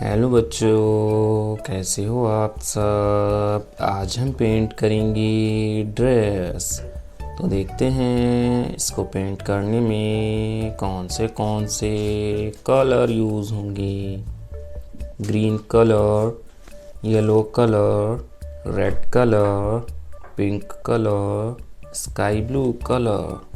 हेलो बच्चों, कैसे हो आप सब। आज हम पेंट करेंगे ड्रेस। तो देखते हैं इसको पेंट करने में कौन से कलर यूज़ होंगे। Green colour, yellow colour, red colour, pink colour, sky blue colour.